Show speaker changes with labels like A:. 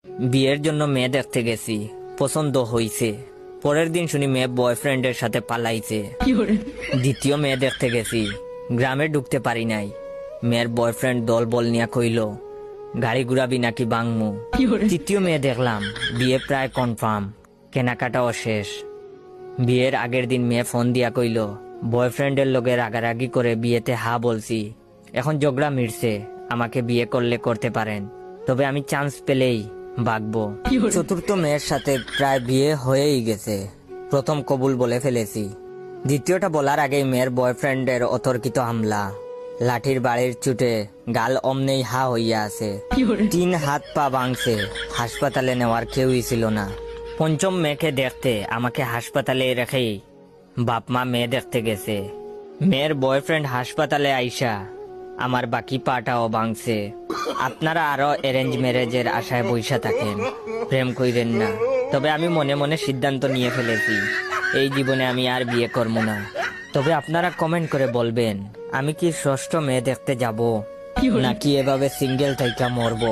A: বিয়ের জন্য মেয়ে দেখতে গেছি, পছন্দ হইছে। পরের দিন শুনি মেয়ে বয়ফ্রেন্ডের সাথে পালাইছে। দ্বিতীয় মেয়ে দেখতে গেছি, গ্রামে ঢুকতে পারি নাই। মেয়ের বয়ফ্রেন্ড দল বল নিয়া কইল গাড়ি ঘুরাবি নাকি বাংমু। তৃতীয় মেয়ে দেখলাম, বিয়ে প্রায় কনফার্ম, কেনাকাটাও শেষ। বিয়ের আগের দিন মেয়ে ফোন দিয়া কইল বয়ফ্রেন্ডের লগে রাগারাগি করে বিয়েতে হা বলছি, এখন ঝগড়া মিটছে, আমাকে বিয়ে করলে করতে পারেন, তবে আমি চান্স পেলেই বাগবো। চতুর্থ মেয়ের সাথে প্রায় বিয়ে হয়েই গেছে, প্রথম কবুল বলে ফেলেছি। দ্বিতীয়টা বলার আগেই মেয়ের বয়ফ্রেন্ডের অতর্কিত হামলা, লাঠির বাড়ির চুটে গাল অমনেই হা হইয়া আছে, 3 হাত পা ভাঙছে, হাসপাতালে নেওয়ার কেউই ছিল না। পঞ্চম মেয়েকে দেখতে আমাকে হাসপাতালে রেখেই বাপ মা মেয়ে দেখতে গেছে। মেয়ের বয়ফ্রেন্ড হাসপাতালে আইসা আমার বাকি পাটাও ভাঙছে। আপনারা আরো অ্যারেঞ্জ ম্যারেজের আশায় বইসা থাকেন, প্রেম কইরেন না। তবে আমি মনে মনে সিদ্ধান্ত নিয়ে ফেলেছি, এই জীবনে আমি আর বিয়ে করব না। তবে আপনারা কমেন্ট করে বলবেন আমি কি ষষ্ঠ মেয়ে দেখতে যাব নাকি এভাবে সিঙ্গেল থাইকা মরবো।